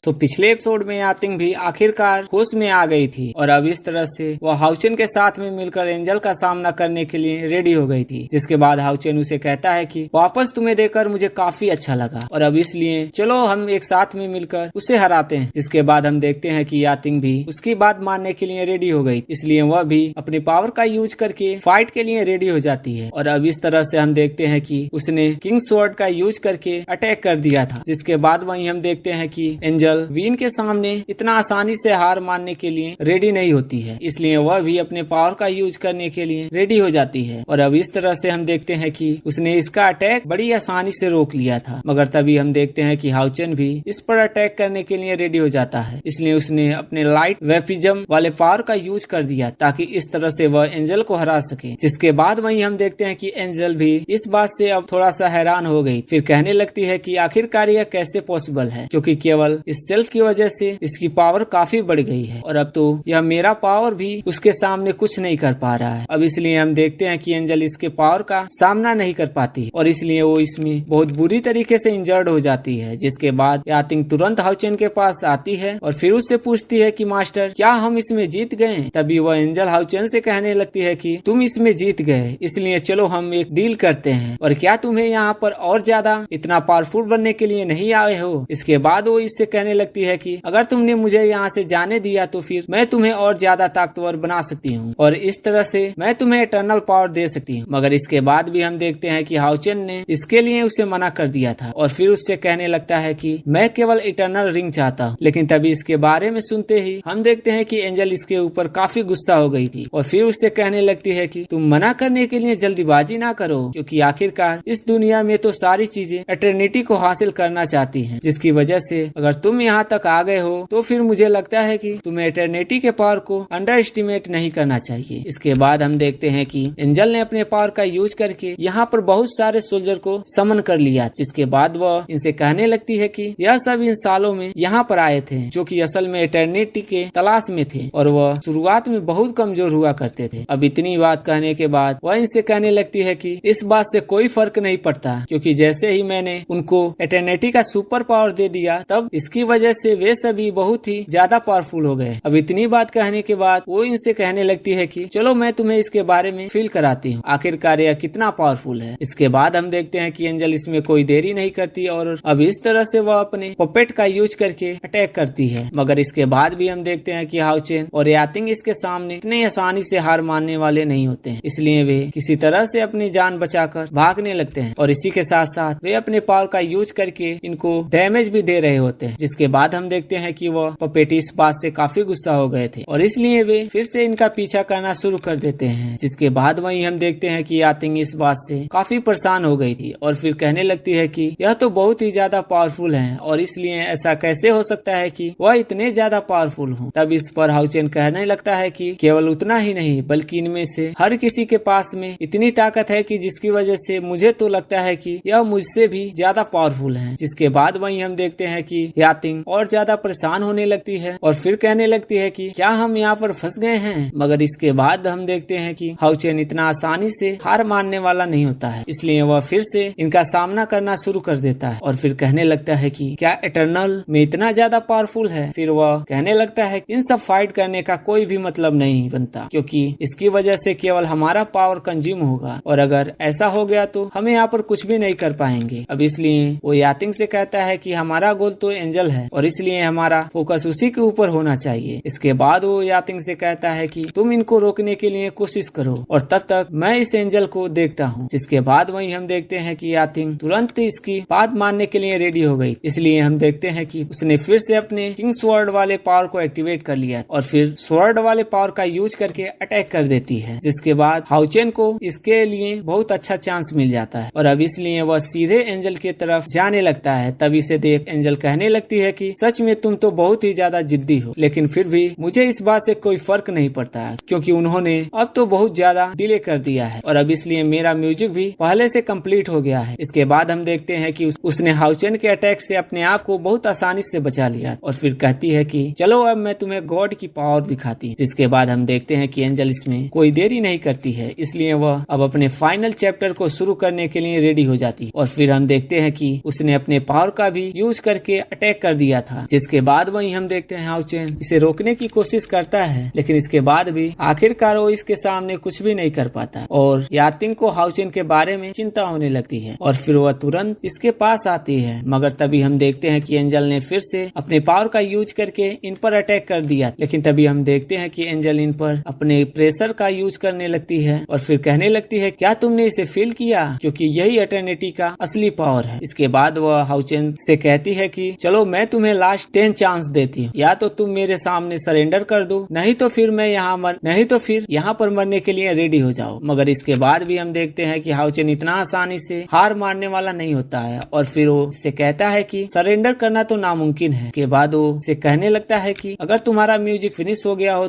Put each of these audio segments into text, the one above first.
तो पिछले एपिसोड में यातिंग भी आखिरकार होश में आ गई थी और अब इस तरह से वह हाउचेन के साथ में मिलकर एंजल का सामना करने के लिए रेडी हो गई थी। जिसके बाद हाउचेन उसे कहता है कि वापस तुम्हें देखकर मुझे काफी अच्छा लगा और अब इसलिए चलो हम एक साथ में मिलकर उसे हराते हैं। जिसके बाद हम देखते हैं कि यातिंग भी उसकी बात मानने के लिए रेडी हो गई, इसलिए वह भी अपने पावर का यूज करके फाइट के लिए रेडी हो जाती है। और अब इस तरह से हम देखते हैं कि उसने किंग स्वॉर्ड का यूज करके अटैक कर दिया था। जिसके बाद वहीं हम देखते हैं कि एंजल वीन के सामने इतना आसानी से हार मानने के लिए रेडी नहीं होती है, इसलिए वह भी अपने पावर का यूज करने के लिए रेडी हो जाती है। और अब इस तरह से हम देखते हैं कि उसने इसका अटैक बड़ी आसानी से रोक लिया था, मगर तभी हम देखते हैं कि हाउचेन भी इस पर अटैक करने के लिए रेडी हो जाता है, इसलिए उसने अपने लाइट वेपिज्म वाले पावर का यूज कर दिया ताकि इस तरह से वह एंजल को हरा सके। जिसके बाद वहीं हम देखते हैं कि एंजल भी इस बात से अब थोड़ा सा हैरान हो गई, फिर कहने लगती है कि आखिरकार यह कैसे पॉसिबल है, क्योंकि केवल इस सेल्फ की वजह से इसकी पावर काफी बढ़ गई है और अब तो यह मेरा पावर भी उसके सामने कुछ नहीं कर पा रहा है। अब इसलिए हम देखते हैं कि एंजल इसके पावर का सामना नहीं कर पाती और इसलिए वो इसमें बहुत बुरी तरीके से इंजर्ड हो जाती है। जिसके बाद यातिंग तुरंत हाउचेन के पास आती है और फिर उससे पूछती है कि मास्टर क्या हम इसमें जीत गए। तभी वह एंजल हाउचेन से कहने लगती है कि तुम इसमें जीत गए, इसलिए चलो हम एक डील करते हैं और क्या तुम्हें यहाँ पर और ज्यादा इतना पावरफुल बनने के लिए नहीं आए हो। इसके बाद वो इससे कहने लगती है कि अगर तुमने मुझे यहाँ से जाने दिया तो फिर मैं तुम्हें और ज्यादा ताकतवर बना सकती हूँ और इस तरह से मैं तुम्हें इटर्नल पावर दे सकती हूँ। मगर इसके बाद भी हम देखते हैं कि हाउचेन ने इसके लिए उसे मना कर दिया था और फिर उससे कहने लगता है कि मैं केवल इटर्नल रिंग चाहता हूँ। लेकिन तभी इसके बारे में सुनते ही हम देखते हैं कि एंजल इसके ऊपर काफी गुस्सा हो गई थी और फिर उससे कहने लगती है कि तुम मना करने के लिए जल्दीबाजी ना करो, क्योंकि आखिरकार इस दुनिया में तो सारी चीजें एटर्निटी को हासिल करना चाहती हैं, जिसकी वजह से अगर तुम यहाँ तक आ गए हो तो फिर मुझे लगता है कि तुम्हें एटर्निटी के पावर को अंडर एस्टिमेट नहीं करना चाहिए। इसके बाद हम देखते हैं कि एंजल ने अपने पावर का यूज करके यहाँ पर बहुत सारे सोल्जर को समन कर लिया। जिसके बाद वह इनसे कहने लगती है कि यह सब इन सालों में यहाँ पर आए थे जो कि असल में एटर्निटी के तलाश में थे और वह शुरुआत में बहुत कमजोर हुआ करते थे। अब इतनी बात कहने के बाद वह इनसे कहने लगती है कि इस बात से कोई फर्क नहीं पड़ता, क्योंकि जैसे ही मैंने उनको एटर्निटी का सुपर पावर दे दिया तब इसकी वजह से वे सभी बहुत ही ज्यादा पावरफुल हो गए। अब इतनी बात कहने के बाद वो इनसे कहने लगती है कि चलो मैं तुम्हें इसके बारे में फील कराती हूँ, आखिरकार यह कितना पावरफुल है। इसके बाद हम देखते हैं कि एंजल इसमें कोई देरी नहीं करती और अब इस तरह से वह अपने पपेट का यूज करके अटैक करती है। मगर इसके बाद भी हम देखते हैं कि हाउचेन और यातिंग इसके सामने इतनी आसानी से हार मानने वाले नहीं होते हैं, इसलिए वे किसी तरह से अपनी जान बचाकर भागने लगते हैं और इसी के साथ साथ वे अपने पावर का यूज करके इनको डैमेज भी दे रहे होते हैं। जिसके बाद हम देखते हैं कि वह पपेट इस बात से काफी गुस्सा हो गए थे और इसलिए वे फिर से इनका पीछा करना शुरू कर देते हैं। जिसके बाद वहीं हम देखते हैं कि यातिंग इस बात से काफी परेशान हो गई थी और फिर कहने लगती है कि यह तो बहुत ही ज्यादा पावरफुल है और इसलिए ऐसा कैसे हो सकता है कि वह इतने ज्यादा पावरफुल हो। तब इस पर हाउचेन कहने लगता है कि केवल उतना ही नहीं बल्कि इनमें से हर किसी के पास में इतनी ताकत है कि जिसकी वजह से मुझे तो लगता है कि यह मुझसे भी ज्यादा पावरफुल है। जिसके बाद वहीं हम देखते हैं कि यातिंग और ज्यादा परेशान होने लगती है और फिर कहने लगती है कि क्या हम यहाँ पर फंस गए हैं। मगर इसके बाद हम देखते हैं कि हाउचेन इतना आसानी से हार मानने वाला नहीं होता है, इसलिए वह फिर से इनका सामना करना शुरू कर देता है और फिर कहने लगता है कि क्या इटर्नल में इतना ज्यादा पावरफुल है। फिर वह कहने लगता है इन सब फाइट करने का कोई भी मतलब नहीं बनता, क्योंकि इसकी वजह से केवल हमारा पावर कंज्यूम होगा और अगर ऐसा हो गया तो हम यहाँ पर कुछ भी नहीं कर पाएंगे। अब इसलिए वो यातिंग से कहता है कि हमारा गोल तो एंजल है और इसलिए हमारा फोकस उसी के ऊपर होना चाहिए। इसके बाद वो यातिंग से कहता है कि तुम इनको रोकने के लिए कोशिश करो और तब तक मैं इस एंजल को देखता हूँ। जिसके बाद वहीं हम देखते हैं कि यातिंग तुरंत इसकी बात मानने के लिए रेडी हो गई, इसलिए हम देखते हैं कि उसने फिर से अपने किंग स्वॉर्ड वाले पावर को एक्टिवेट कर लिया और फिर स्वॉर्ड वाले पावर का यूज करके अटैक कर देती है। जिसके बाद हाउचेन को इसके लिए बहुत अच्छा चांस मिल जाता है और अब इसलिए वह सीधे एंजल की तरफ जाने लगता है। तभी से देख एंजल कहने लगती है कि सच में तुम तो बहुत ही ज्यादा जिद्दी हो, लेकिन फिर भी मुझे इस बात से कोई फर्क नहीं पड़ता है, क्योंकि उन्होंने अब तो बहुत ज्यादा डिले कर दिया है और अब इसलिए मेरा म्यूजिक भी पहले से कंप्लीट हो गया है। इसके बाद हम देखते हैं कि उसने हाउचेन के अटैक से अपने आप को बहुत आसानी से बचा लिया और फिर कहती है कि चलो अब मैं तुम्हें गॉड की पावर दिखाती हूँ। जिसके बाद हम देखते हैं कि एंजल इसमें कोई देरी नहीं करती है, इसलिए वह अब अपने फाइनल चैप्टर को शुरू करने के लिए रेडी हो जाती है और फिर हम देखते हैं कि उसने अपने पावर का भी यूज करके अटैक कर कर दिया था। जिसके बाद वहीं हम देखते हैं हाउचेन इसे रोकने की कोशिश करता है, लेकिन इसके बाद भी आखिरकार वो इसके सामने कुछ भी नहीं कर पाता और यातिंग को हाउचेन के बारे में चिंता होने लगती है और फिर वह तुरंत इसके पास आती है। मगर तभी हम देखते हैं कि एंजल ने फिर से अपने पावर का यूज करके इन पर अटैक कर दिया, लेकिन तभी हम देखते हैं कि एंजल इन पर अपने प्रेशर का यूज करने लगती है और फिर कहने लगती है, क्या तुमने इसे फील किया, क्योंकि यही एटर्निटी का असली पावर है। इसके बाद वह हाउचेन से कहती है कि चलो मैं तुम्हें लास्ट 10 चांस देती हूँ, या तो तुम मेरे सामने सरेंडर कर दो, नहीं तो फिर यहाँ पर मरने के लिए रेडी हो जाओ। मगर इसके बाद भी हम देखते हैं कि हाउचेन इतना आसानी से हार मारने वाला नहीं होता है और फिर वो इसे कहता है कि सरेंडर करना तो नामुमकिन है। के बाद वो इसे कहने लगता है कि अगर तुम्हारा म्यूजिक फिनिश हो गया हो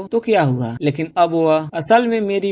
तो क्या हुआ, लेकिन अब असल में मेरी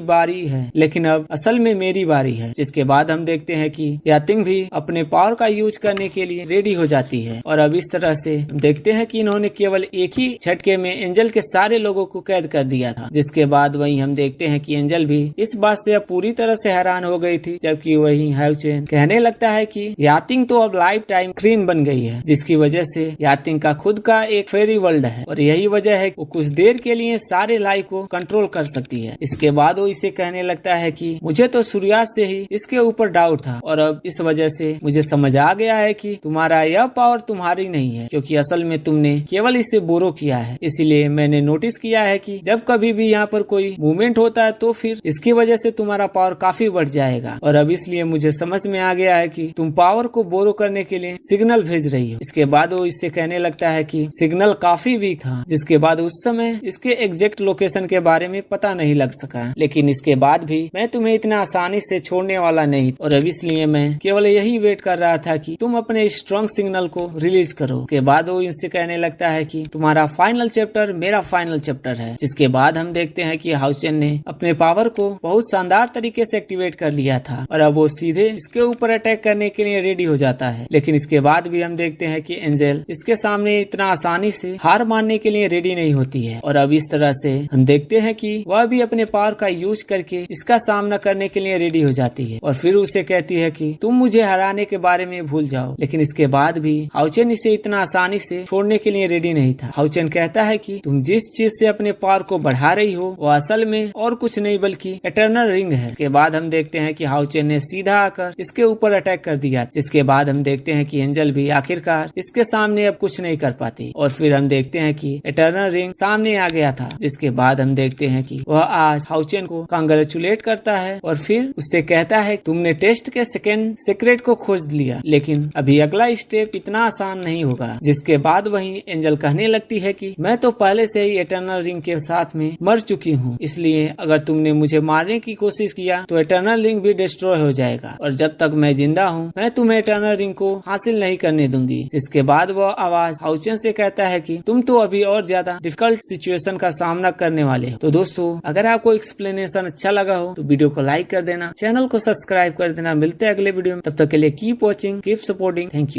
बारी है। जिसके बाद हम देखते हैं कि यातिंग भी अपने पावर का यूज करने के लिए रेडी हो जाती है और अब इस तरह से देखते हैं कि इन्होंने केवल एक ही झटके में एंजल के सारे लोगों को कैद कर दिया था। जिसके बाद वहीं हम देखते हैं कि एंजल भी इस बात से अब पूरी तरह से हैरान हो गई थी, जबकि वहीं हाउचेन कहने लगता है कि यातिंग तो अब लाइफ टाइम क्वीन बन गई है, जिसकी वजह से यातिंग का खुद का एक फेरी वर्ल्ड है और यही वजह है वो कुछ देर के लिए सारे लाइफ को कंट्रोल कर सकती है। इसके बाद वो इसे कहने लगता है कि मुझे तो शुरुआत से ही इसके ऊपर डाउट था और अब इस वजह से मुझे समझ आ गया है कि तुम्हारा यह पावर तुम्हारी नहीं है, क्योंकि असल में तुमने केवल इसे बोरो किया है। इसलिए मैंने नोटिस किया है कि जब कभी भी यहाँ पर कोई मूवमेंट होता है तो फिर इसकी वजह से तुम्हारा पावर काफी बढ़ जाएगा और अब इसलिए मुझे समझ में आ गया है कि तुम पावर को बोरो करने के लिए सिग्नल भेज रही हो। इसके बाद वो इससे कहने लगता है कि सिग्नल काफी वीक था, जिसके बाद उस समय इसके एग्जैक्ट लोकेशन के बारे में पता नहीं लग सका, लेकिन इसके बाद भी मैं तुम्हें इतना आसानी से छोड़ने वाला नहीं और अब इसलिए मैं केवल यही वेट कर रहा था कि तुम अपने स्ट्रॉन्ग सिग्नल को रिलीज करो। के बाद वो इनसे कहने लगता है कि तुम्हारा फाइनल चैप्टर मेरा फाइनल चैप्टर है। जिसके बाद हम देखते हैं कि हाउचेन ने अपने पावर को बहुत शानदार तरीके से एक्टिवेट कर लिया था और अब वो सीधे इसके ऊपर अटैक करने के लिए रेडी हो जाता है, लेकिन इसके बाद भी हम देखते हैं कि एंजल इसके सामने इतना आसानी से हार मानने के लिए रेडी नहीं होती है और अब इस तरह से हम देखते हैं कि वह भी अपने पावर का यूज करके इसका सामना करने के लिए रेडी हो जाती है और फिर उसे कहती है कि तुम मुझे हराने के बारे में भूल जाओ, लेकिन इसके बाद भी हाउचेन इसे इतना आसानी से छोड़ने के लिए रेडी नहीं था। हाउचेन कहता है कि तुम जिस चीज से अपने पावर को बढ़ा रही हो वो असल में और कुछ नहीं बल्कि एटर्नल रिंग है। के बाद हम देखते हैं कि हाउचेन ने सीधा आकर इसके ऊपर अटैक कर दिया, जिसके बाद हम देखते हैं कि एंजल भी आखिरकार इसके सामने अब कुछ नहीं कर पाती और फिर हम देखते हैं कि एटर्नल रिंग सामने आ गया था। जिसके बाद हम देखते हैं कि वह आज हाउचेन को कांग्रेचुलेट करता है और फिर उससे कहता है तुमने टेस्ट के सेकंड सीक्रेट को खोज लिया, लेकिन अभी अगला स्टेप इतना आसान नहीं होगा। जिसके बाद वही एंजल कहने लगती है कि मैं तो पहले से ही एटर्नल रिंग के साथ में मर चुकी हूँ, इसलिए अगर तुमने मुझे मारने की कोशिश किया तो एटर्नल रिंग भी डिस्ट्रॉय हो जाएगा और जब तक मैं जिंदा हूँ मैं तुम्हें एटर्नल रिंग को हासिल नहीं करने दूंगी। जिसके बाद वह आवाज हाउचेन से कहता है कि तुम तो अभी और ज्यादा डिफिकल्ट सिचुएशन का सामना करने वाले हो। तो दोस्तों, अगर आपको एक्सप्लेनेशन अच्छा लगा हो तो वीडियो को लाइक कर देना, चैनल को सब्सक्राइब कर देना। मिलते हैं अगले वीडियो में, तब तक के लिए keep watching, keep supporting, thank you.